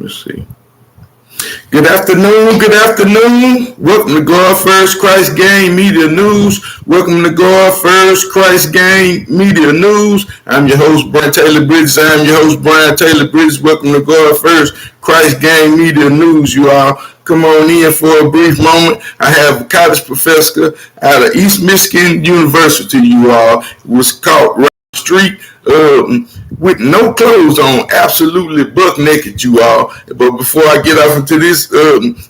Let's see. Good afternoon. Good afternoon. Welcome to God First Christ Gang Media News. Welcome to God First Christ Gang Media News. I'm your host, Brian Taylor Bridges. Welcome to God First Christ Gang Media News, you all. Come on in for a brief moment. I have a college professor out of East Michigan University, you all. Was caught right on the street with no clothes on, absolutely buck naked, you all. But before I get off into this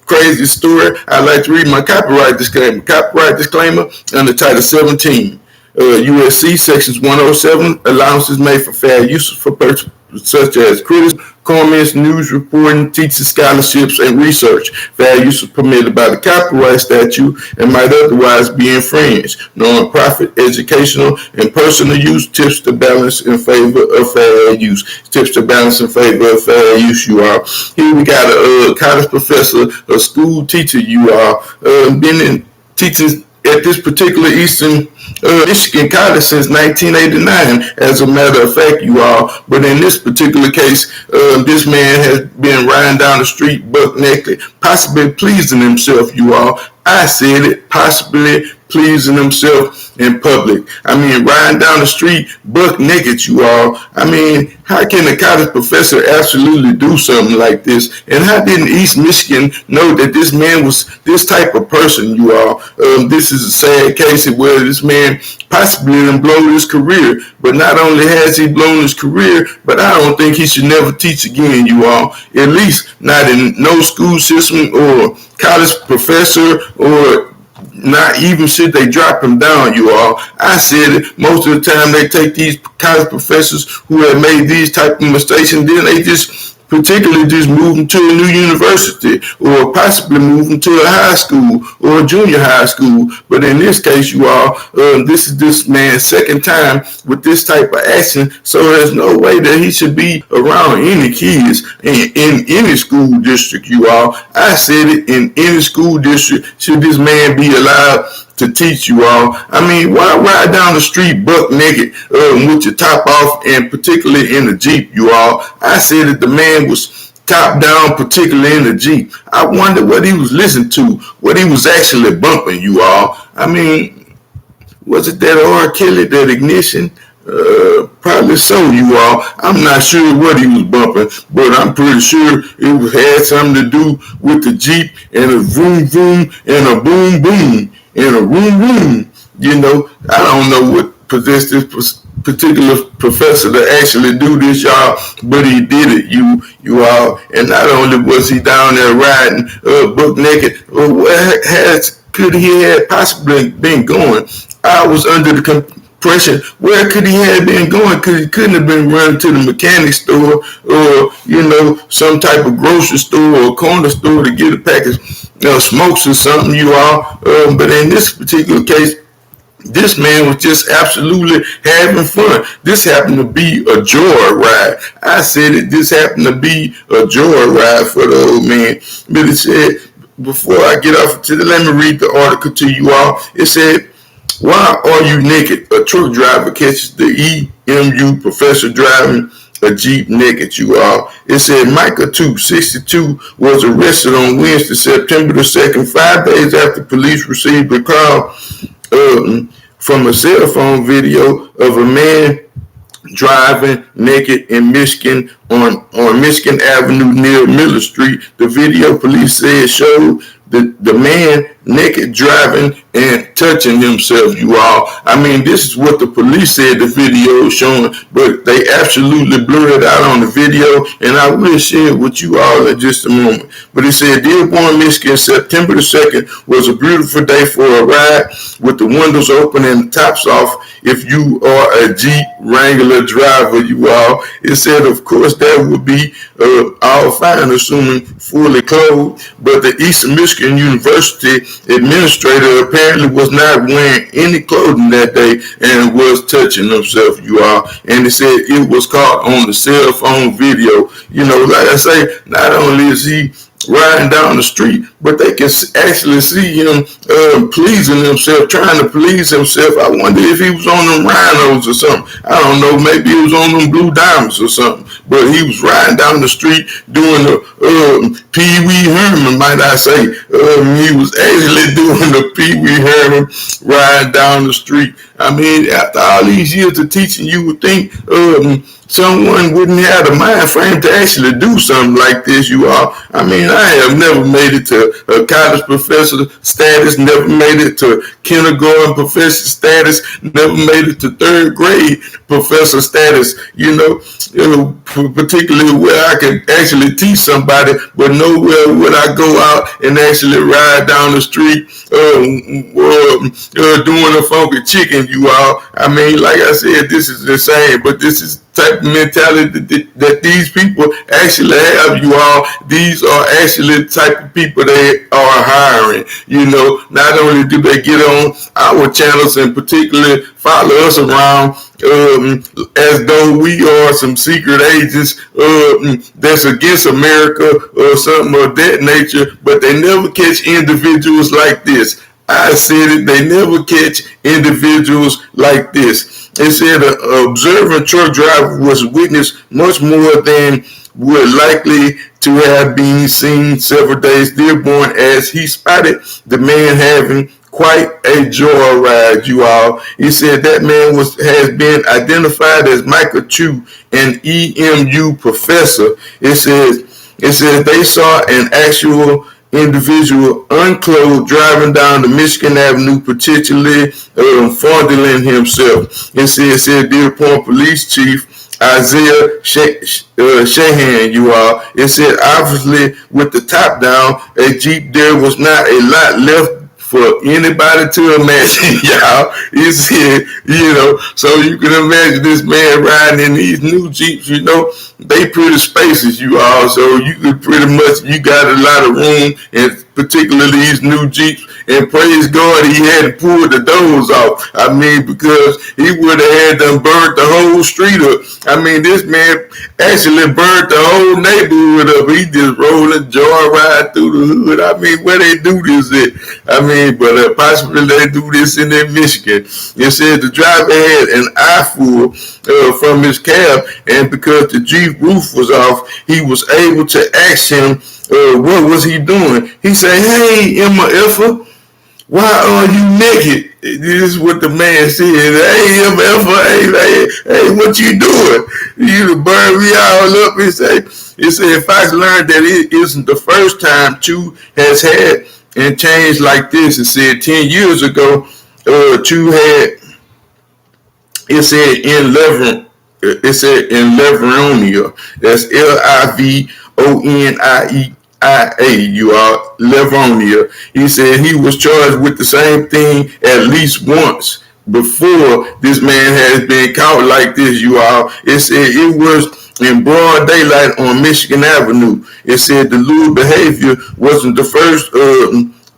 crazy story, I'd like to read my copyright disclaimer. Copyright disclaimer under Title 17. USC Sections 107, allowances made for fair use for purposes such as criticism, comments, news reporting, teaching, scholarships, and research. Fair use is permitted by the copyright statute and might otherwise be infringed. Non-profit, educational, and personal use tips to balance in favor of fair use. Tips to balance in favor of fair use, you all. Here we got a college professor, a school teacher, you all. Been in teaching at this particular Eastern Michigan college since 1989, as a matter of fact, you all. But in this particular case, this man has been riding down the street buck naked, possibly pleasing himself, you all. I said it, possibly pleasing himself in public. I mean, riding down the street buck naked, you all. I mean, how can a college professor absolutely do something like this? And how didn't East Michigan know that this man was this type of person, you all? This is a sad case where this man possibly done blown his career. But not only has he blown his career, but I don't think he should never teach again, you all. At least not in no school system or college professor, or not even should they drop him down, you all. I said it, most of the time they take these college professors who have made these type of mistakes and then they just particularly just move them to a new university or possibly move them to a high school or a junior high school. But in this case, you all, this is this man's second time with this type of action. So there's no way that he should be around any kids in any school district, you all. I said it, in any school district should this man be allowed to teach, you all. I mean, why ride down the street buck naked with your top off, and particularly in the Jeep, you all? I said that the man was top down, particularly in the Jeep. I wonder what he was listening to, what he was actually bumping, you all. I mean, was it that R. Kelly, that Ignition? Probably so, you all. I'm not sure what he was bumping, but I'm pretty sure it had something to do with the Jeep and a vroom vroom and a boom boom and a room room. You know, I don't know what possessed this particular professor to actually do this, y'all, but he did it, you all. And not only was he down there riding buck naked, where could he have possibly been going? I was under the impression, where could he have been going? Because he couldn't have been running to the mechanic store or, you know, some type of grocery store or corner store to get a package of smokes or something, you all. But in this particular case, this man was just absolutely having fun. This happened to be a joyride. I said it, this happened to be a joyride for the old man. But it said, before I get off to let me read the article to you all. It said, why are you naked? A truck driver catches the EMU professor driving a Jeep naked, you all. It said Micah 62, was arrested on Wednesday, September the 2nd, 5 days after police received a call from a cell phone video of a man driving naked in Michigan on Michigan Avenue near Miller Street. The video, police said, showed the man naked driving and touching himself, you all. I mean, this is what the police said the video is showing, but they absolutely blurred it out on the video, and I will share it with you all in just a moment. But it said, Dearborn, Michigan, September the 2nd was a beautiful day for a ride with the windows open and the tops off if you are a Jeep Wrangler driver, you all. It said, of course, that would be all fine, assuming fully clothed, but the Eastern Michigan University administrator apparently was not wearing any clothing that day and was touching himself, you all. And it said it was caught on the cell phone video. You know, like I say, not only is he riding down the street, but they can actually see him pleasing himself, trying to please himself. I wonder if he was on them rhinos or something. I don't know, maybe he was on them blue diamonds or something. but he was riding down the street doing the Pee Wee Herman, might I say. He was actually doing the Pee Wee Herman riding down the street. I mean, after all these years of teaching, you would think someone wouldn't have the mind frame to actually do something like this, you all. I mean, I have never made it to a college professor status, never made it to kindergarten professor status, never made it to third grade professor status, particularly where I could actually teach somebody, but nowhere would I go out and actually ride down the street doing a funky chicken, you all. I mean, like I said, this is the same, but this is type of mentality that these people actually have, you all. These are actually the type of people they are hiring. Not only do they get on our channels and particularly follow us around as though we are some secret agents that's against America or something of that nature, but they never catch individuals like this. I said it, they never catch individuals like this. It said an observant truck driver was witnessed much more than would likely to have been seen several days Dearborn as he spotted the man having quite a joyride, you all. He said that man has been identified as Michael Chu, an EMU professor. It says they saw an actual individual unclothed driving down the Michigan Avenue, potentially fondling himself. It said Dearborn Police Chief Isaiah Shahan, you all. It said obviously with the top down, a Jeep, there was not a lot left for anybody to imagine, y'all. He said, so you can imagine this man riding in these new Jeeps, they pretty spacious, you all. So you could you got a lot of room, and particularly these new Jeeps. And praise God, he had to pull the doors off. I mean, because he would have had them burnt the whole street up. I mean, this man actually burnt the whole neighborhood up. He just rolling joyride through the hood. I mean, where they do this at? I mean, but possibly they do this in Michigan. It said the driver had an eyeful from his cab, and because the Jeep roof was off, he was able to ask him, what was he doing? He said, "Hey, Emma Effa, why are you naked?" This is what the man said. "Hey, Emma Effa, hey, what you doing? You burn me all up." It said Fox learned that it isn't the first time Chu has had and changed like this. It said 10 years ago, Chu had, it said in Livonia. That's Livonia, you are, Livonia. He said he was charged with the same thing at least once before this man has been caught like this, you all. It said it was in broad daylight on Michigan Avenue. It said the lewd behavior wasn't the first,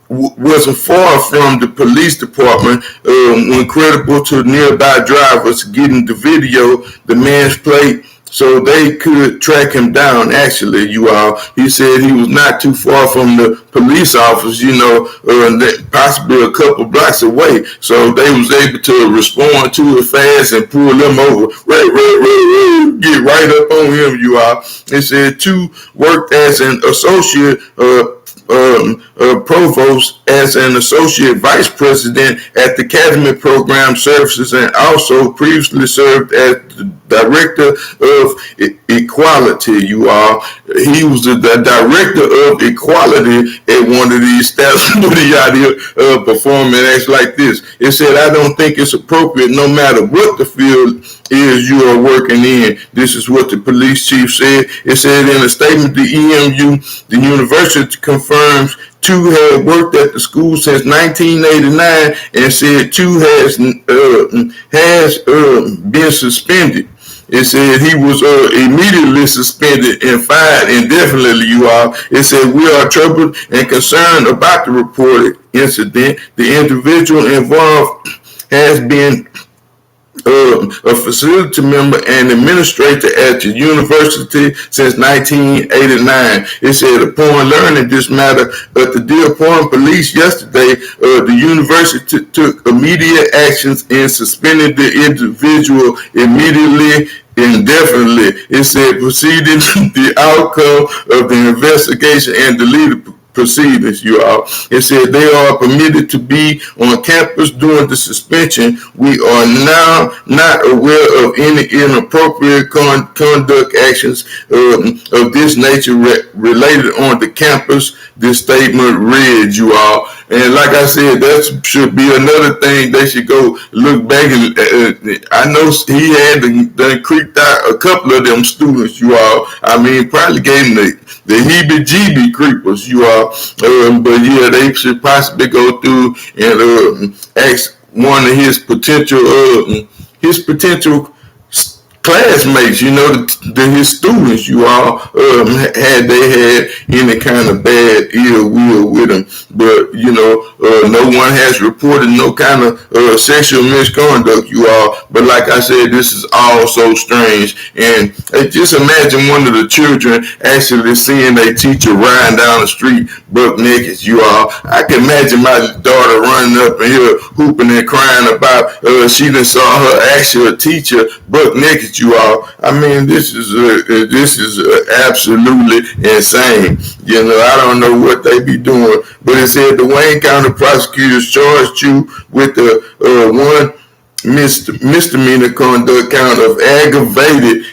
wasn't far from the police department when credible to nearby drivers getting the video, the man's plate, so they could track him down, actually, you all. He said he was not too far from the police office, possibly a couple blocks away. So they was able to respond to it fast and pull them over. Get right up on him, you all. It said Chu worked as an associate provost, as an associate vice president at the Academy Program Services, and also previously served as the director of equality, you all. He was the director of equality at one of these establishments out here performing acts like this. It said, "I don't think it's appropriate no matter what the field is you are working in." This is what the police chief said. It said in a statement, the EMU, the university confirms Chu had worked at the school since 1989 and said Chu has been suspended. It said he was immediately suspended and fired indefinitely, you all. It said we are troubled and concerned about the reported incident. The individual involved has been a facility member and administrator at the university since 1989. It said upon learning this matter at the Dearborn police yesterday, the university took immediate actions and suspended the individual immediately Indefinitely. It said proceeding the outcome of the investigation and the legal proceedings, you all. It said they are permitted to be on campus during the suspension. We are now not aware of any inappropriate conduct actions of this nature related on the campus. This statement read, you all. And like I said, that should be another thing they should go look back and I know he had done creeped out a couple of them students, you all. I mean, probably gave them the heebie-jeebie creepers, you all. But yeah, they should possibly go through and ask one of his potential classmates, his students, you all, had they had any kind of bad ill will with him. But, no one has reported no kind of sexual misconduct, you all. But like I said, this is all so strange. And just imagine one of the children actually seeing a teacher riding down the street buck naked, you all. I can imagine my daughter running up and here hooping and crying about she done saw her actual teacher buck naked, you all. I mean, this is absolutely insane. I don't know what they be doing, but it said the Wayne County prosecutors charged you with the one misdemeanor conduct count of aggravated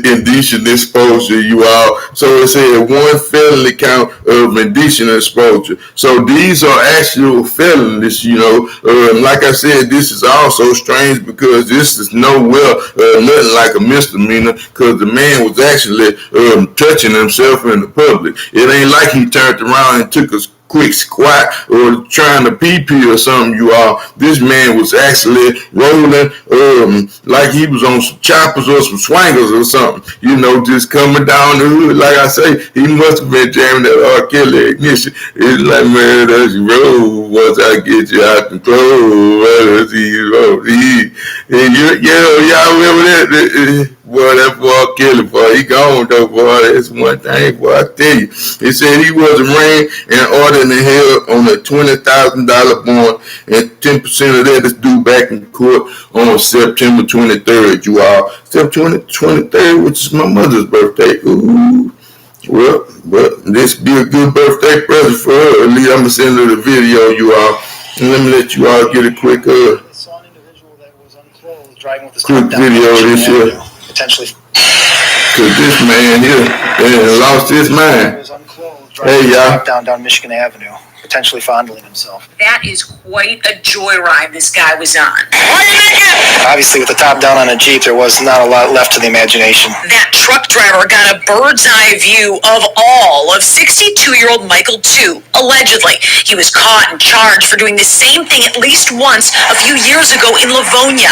indecent exposure, you all. So it said one felony count of indecent exposure. So these are actual felonies, like I said, this is also strange because this is nowhere nothing like a misdemeanor because the man was actually touching himself in the public. It ain't like he turned around and took a quick squat or trying to pee or something, you all. This man was actually rolling like he was on some choppers or some swangers or something, just coming down the hood. Like I say, he must have been jamming that R. Kelly ignition. It's like, man, that's roll once I get you out the clothes. And y'all remember that? Boy, that boy Kelly, boy, he gone though, boy. That's one thing, boy, I tell you. It said he was arraigned and ordered and held on a $20,000 bond, and 10% of that is due back in court on September 23rd, you all. September 23rd, which is my mother's birthday. Ooh. Well, this be a good birthday present for her. At least I'm going to send her the video, you all. And let me let you all get a quick saw an individual that was unclothed driving with his quick video of this here. Potentially. Cause this man here lost his mind. He was unclothed driving down Michigan Avenue, potentially fondling himself. That is quite a joyride this guy was on. Obviously, with the top down on a Jeep, there was not a lot left to the imagination. That truck driver got a bird's eye view of all of 62-year-old Michael II. Allegedly, he was caught and charged for doing the same thing at least once a few years ago in Livonia.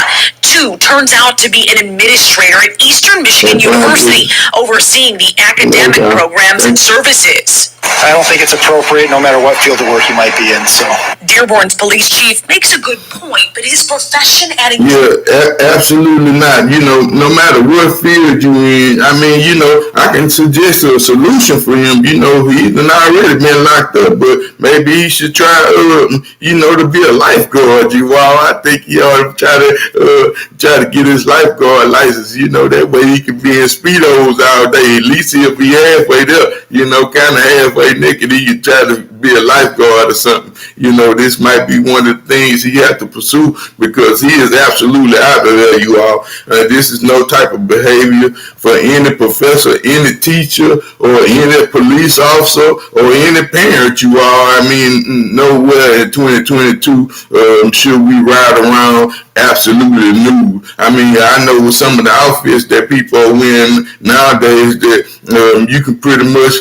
II turns out to be an administrator at Eastern Michigan University, overseeing the academic programs and services. I don't think it's appropriate, no matter what field of work you might be in. So Dearborn's police chief makes a good point, but his profession adding... Absolutely not. No matter what field you in, I mean, I can suggest a solution for him. He's already been locked up, but maybe he should try, to be a lifeguard. I think he ought to try to get his lifeguard license. That way he can be in Speedos all day. At least he'll be halfway there. Kind of halfway naked. He can try to be a lifeguard or something. This might be one of the things he has to pursue because he is absolutely out of there, you all. This is no type of behavior for any professor, any teacher, or any police officer, or any parent, you all. I mean, nowhere in 2022 should we ride around absolutely nude. I mean, I know some of the outfits that people are wearing nowadays that you can pretty much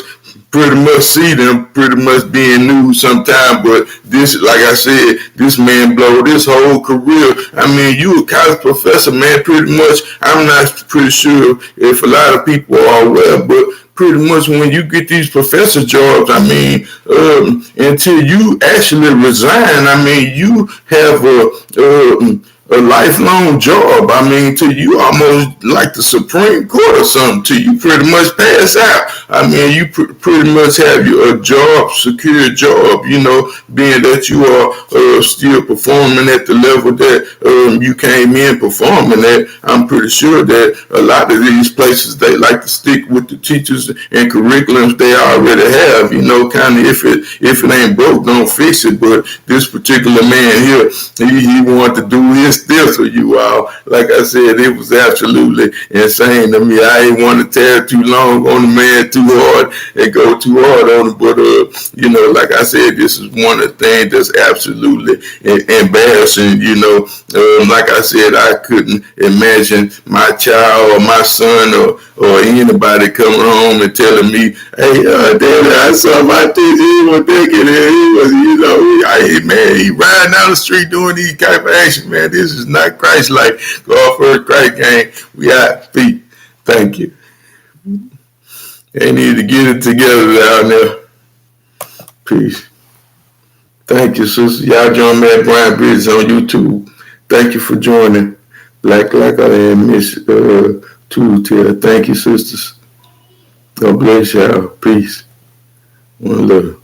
see them pretty much being nude sometime, but this, like I said, this man blowed his whole career. I mean, you a college professor, man, pretty much. I'm not pretty sure if a lot of people are aware, but pretty much when you get these professor jobs, I mean, until you actually resign, I mean, you have a lifelong job. I mean, to you almost like the Supreme Court or something. To you pretty much pass out. I mean, you pretty much have your job, secure job, you know, being that you are still performing at the level that you came in performing at. I'm pretty sure that a lot of these places, they like to stick with the teachers and curriculums they already have, you know, kind of if it ain't broke, don't fix it. But this particular man here, he wanted to do his this for you all. Like I said, it was absolutely insane to me. I ain't want to tear too long on the man too hard and go too hard on him. But, you know, like I said, this is one of the things that's absolutely embarrassing, you know. Like I said, I couldn't imagine my child or my son or anybody coming home and telling me, hey, Daddy, I saw my teacher, he was thinking, he was, you know, man, he riding down the street doing these type of action, man. This is not Christ-like. God First Christ Gang, we out. Feet. Thank you. They need to get it together down there. Peace. Thank you, sister. Y'all join me at Brian Bridges on YouTube. Thank you for joining. Black and Miss Tutel. Thank you, sisters. God bless y'all. Peace. One love.